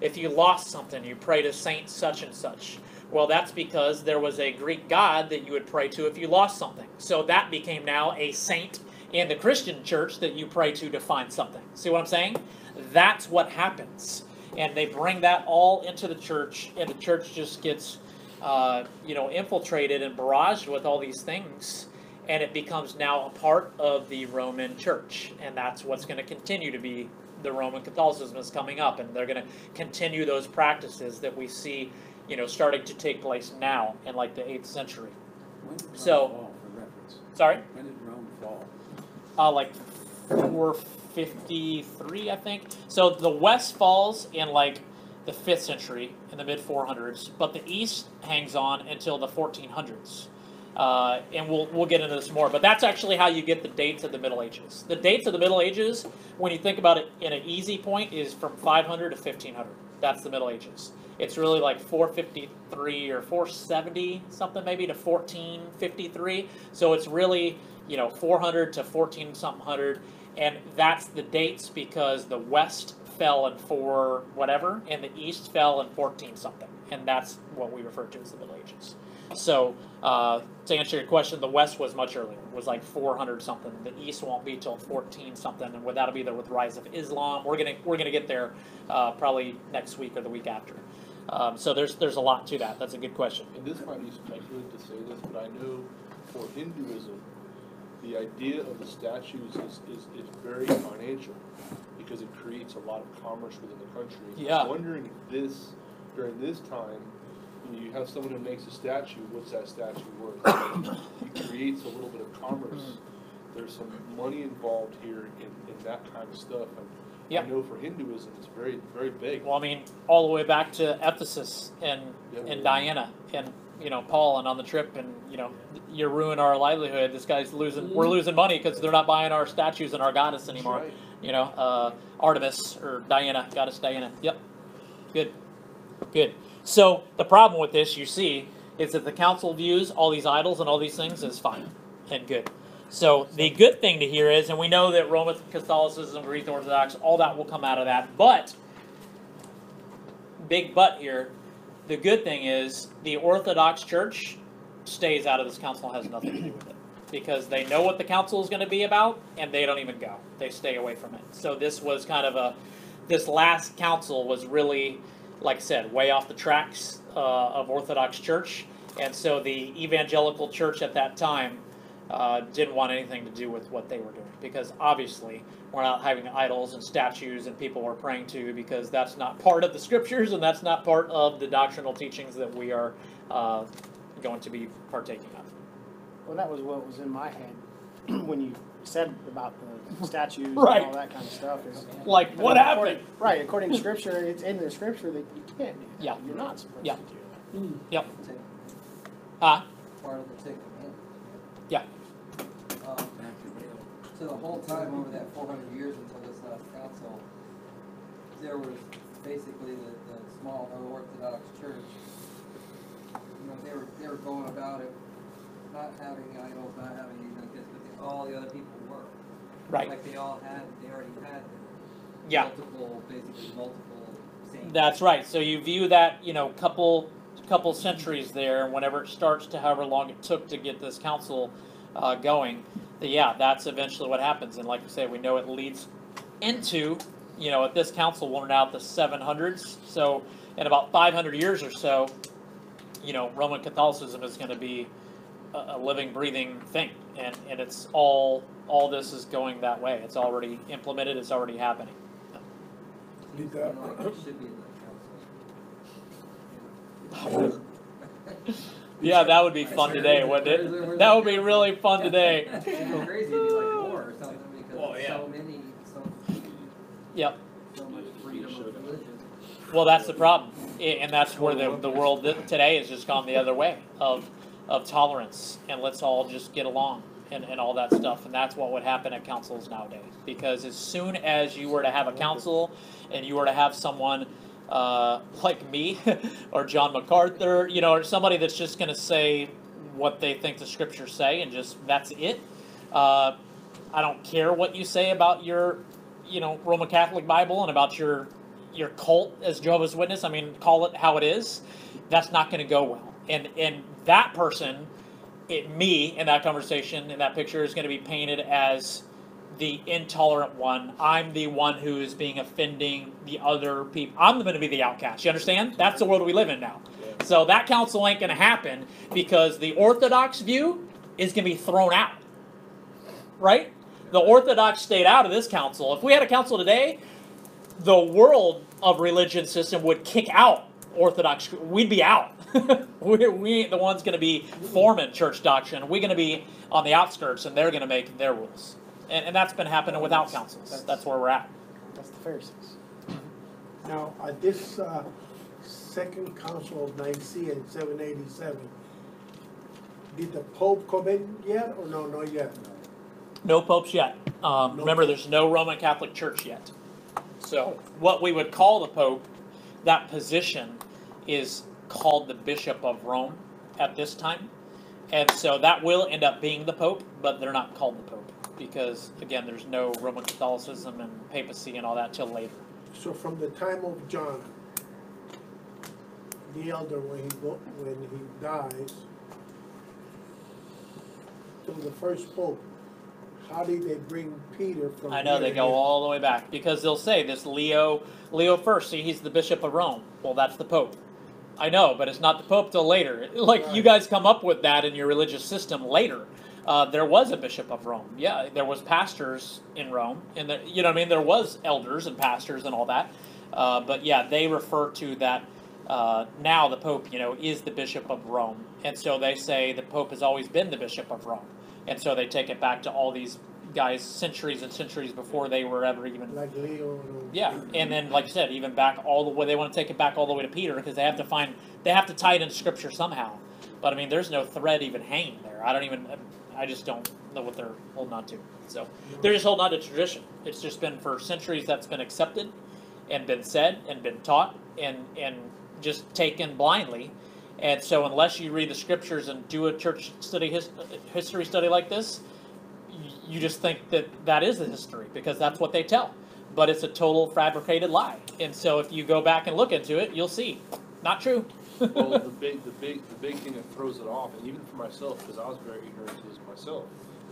If you lost something, you pray to Saint such and such. Well, that's because there was a Greek god that you would pray to if you lost something. So that became now a saint in the Christian church that you pray to define something. See what I'm saying? That's what happens. And they bring that all into the church, and the church just gets, infiltrated and barraged with all these things, and it becomes now a part of the Roman church. And that's what's going to continue to be the Roman Catholicism is coming up, and they're going to continue those practices that we see, starting to take place now in like the 8th century. When did Rome So- fall, for reference? Sorry? When did Rome fall? Like 453, I think. So the West falls in like the 5th century, in the mid 400s, but the East hangs on until the 1400s. And we'll get into this more, but that's actually how you get the dates of the Middle Ages. The dates of the Middle Ages, when you think about it in an easy point, is from 500 to 1500. That's the Middle Ages. It's really like 453 or 470 something maybe to 1453. So it's really 400 to 14 something hundred, and that's the dates because the West fell in 4 whatever, and the East fell in 14 something, and that's what we refer to as the Middle Ages. So to answer your question, the West was much earlier. It was like 400 something. The East won't be till 14 something, and that'll be there with the rise of Islam. We're gonna get there probably next week or the week after. So there's a lot to that. That's a good question. And this might be speculative to say this, but I know for Hinduism, the idea of the statues is very financial because it creates a lot of commerce within the country. Yeah. I'm wondering if during this time, you have someone who makes a statue, what's that statue worth? It creates a little bit of commerce. There's some money involved here in that kind of stuff. And Yeah. I know for Hinduism, it's very, very big. Well, I mean, all the way back to Ephesus and Diana and Paul and on the trip, and you ruin our livelihood. This guy's losing. We're losing money because they're not buying our statues and our goddess anymore. Right. Artemis or Diana, goddess Diana. Yep. Good. So the problem with this, you see, is that the council views all these idols and all these things as fine and good. So the good thing to hear is, and we know that Roman Catholicism, Greek Orthodox, all that will come out of that, but, big but here, the good thing is the Orthodox Church stays out of this council, has nothing to do with it. Because they know what the council is going to be about, and they don't even go. They stay away from it. So this was kind of this last council was really, like I said, way off the tracks of Orthodox Church. And so the evangelical church at that time didn't want anything to do with what they were doing, because obviously we're not having idols and statues and people we're praying to, because that's not part of the scriptures and that's not part of the doctrinal teachings that we are going to be partaking of. Well, that was what was in my head when you said about the statues Right. and all that kind of stuff. Is Like, what happened? Right, according to Scripture, it's in the Scripture that you can't do that. Yeah. You're not supposed Yeah. to do that. Yep. Part of the Ten Commandments. Yeah. So the whole time over that 400 years until this last council, there was basically the small Orthodox church. They were going about it, not having idols, not having anything like this, but all the other people were. Right. Like they already had Yeah. multiple saints. That's right. So you view that, couple centuries there, whenever it starts to however long it took to get this council going, that's eventually what happens. And like I say, we know it leads into, at this council, we're now at the 700s. So in about 500 years or so, Roman Catholicism is going to be a living, breathing thing. And it's all this is going that way. It's already implemented. It's already happening. Need that. It should be in the council. Yeah, that would be fun today, wouldn't it? That would be really fun today. It'd be crazy, it'd be like war or something, because Well, yeah. so Yep. much freedom of religion. Well, that's the problem, and that's where the world today has just gone the other way of tolerance, and let's all just get along and all that stuff. And that's what would happen at councils nowadays, because as soon as you were to have a council and you were to have someone like me or John MacArthur, or somebody that's just going to say what they think the scriptures say and just that's it. I don't care what you say about your, Roman Catholic Bible and about your cult as Jehovah's Witness. I mean, call it how it is. That's not going to go well. And that person me in that conversation, in that picture, is going to be painted as the intolerant one. I'm the one who is being offending the other people. I'm going to be the outcast. You understand? That's the world we live in now. So that council ain't going to happen because the Orthodox view is going to be thrown out. Right? The Orthodox stayed out of this council. If we had a council today, the world of religion system would kick out Orthodox. We'd be out. we ain't the ones going to be forming church doctrine. We're going to be on the outskirts, and they're going to make their rules. And that's been happening without councils. That's where we're at. That's the Pharisees. Now, at this second council of Nicaea in 787, did the Pope come in yet, or no, not yet? No popes yet. Remember, there's no Roman Catholic Church yet. So what we would call the Pope, that position is called the Bishop of Rome at this time. And so that will end up being the Pope, but they're not called the Pope because, again, there's no Roman Catholicism and papacy and all that till later. So from the time of John, the elder, when he dies, till the first Pope, how did they bring Peter from I know here they to go here? all the way back because they'll say this Leo first. See, he's the Bishop of Rome. Well, that's the Pope. I know, but it's not the Pope till later. Like you guys come up with that in your religious system later. There was a Bishop of Rome. Yeah, there was pastors in Rome, and you know what I mean. There was elders and pastors and all that. But yeah, they refer to that now. The Pope, is the Bishop of Rome, and so they say the Pope has always been the Bishop of Rome. And so they take it back to all these guys centuries and centuries before they were ever even. Like Leo. Yeah, and then like you said, even back all the way, they want to take it back all the way to Peter because they have to tie it in Scripture somehow. But I mean, there's no thread even hanging there. I just don't know what they're holding on to. So they're just holding on to tradition. It's just been for centuries that's been accepted and been said and been taught and just taken blindly. And so unless you read the Scriptures and do a church study, history study like this, you just think that is the history because that's what they tell. But it's a total fabricated lie. And so if you go back and look into it, you'll see, not true. Well, the big thing that throws it off, and even for myself, because I was very ignorant to this myself,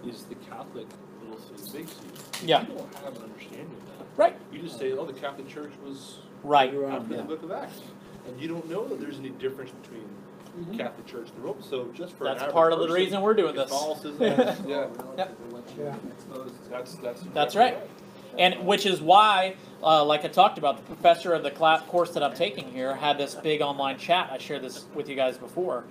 is the Catholic little c, big c. Yeah. You don't have an understanding of that. Right. You just say, oh, the Catholic Church was Right. after the Book of Acts. And you don't know that there's any difference between Catholic Church and the Roman. So just for That's an part of average the person, reason we're doing this. Catholicism, yeah, Yeah. that's That's right. And which is why, like I talked about, the professor of the course that I'm taking here had this big online chat. I shared this with you guys before,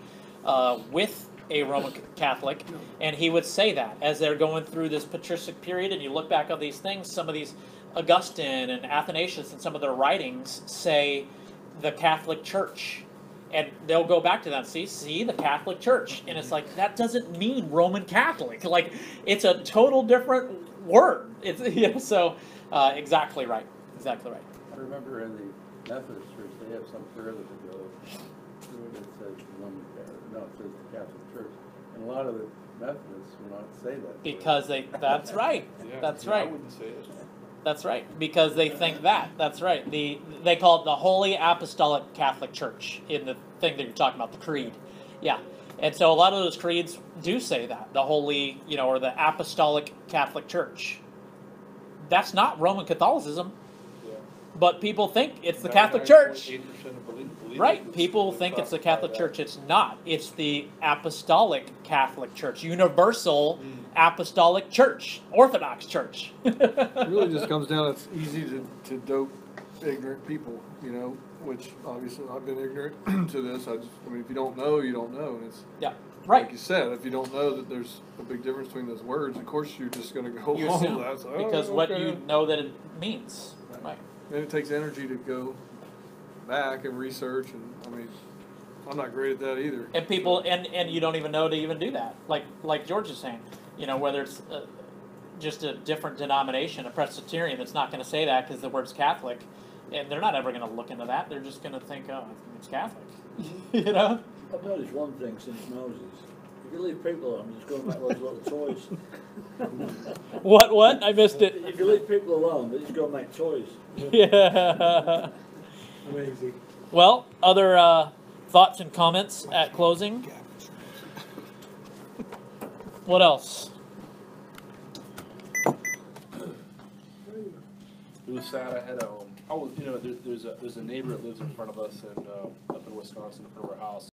with a Roman Catholic, and he would say that as they're going through this patristic period, and you look back on these things, some of these Augustine and Athanasius and some of their writings say the Catholic Church. And they'll go back to that. See the Catholic Church, and it's like that doesn't mean Roman Catholic. Like it's a total different word. It's so exactly right. Exactly right. I remember in the Methodist Church, they have some further to go. It says it says the Catholic Church, and a lot of the Methodists will not say that. Because that's right. Yeah, That's I right. wouldn't say it. That's right, because they think that. That's right. They call it the Holy Apostolic Catholic Church in the thing that you're talking about, the creed. Yeah. And so a lot of those creeds do say that, the Holy, or the Apostolic Catholic Church. That's not Roman Catholicism, Yeah. but people think it's the Catholic Church. 99.8% of believe Right, it's people think it's the Catholic classified Church. It's not. It's the Apostolic Catholic Church, Universal Apostolic Church, Orthodox Church. It really just comes down, it's easy to dope ignorant people, which obviously I've been ignorant to this. If you don't know, you don't know. And it's, Yeah, right. like you said, if you don't know that there's a big difference between those words, of course you're just going to go You along assume, with that. So, because what okay. you know that it means. Right. And it takes energy to go back and research, and I'm not great at that either. And people, and you don't even know to even do that. Like George is saying, whether it's just a different denomination, a Presbyterian that's not going to say that because the word's Catholic, and they're not ever going to look into that. They're just going to think, oh, it's Catholic. I've noticed one thing since Moses. If you leave people alone, just going back to those little toys. What? I missed it. If you leave people alone, they just go and make toys. Yeah. Amazing. Well, other thoughts and comments at closing? What else? It was sad. I had I was, there's a neighbor that lives in front of us and up in Wisconsin, in front of our house.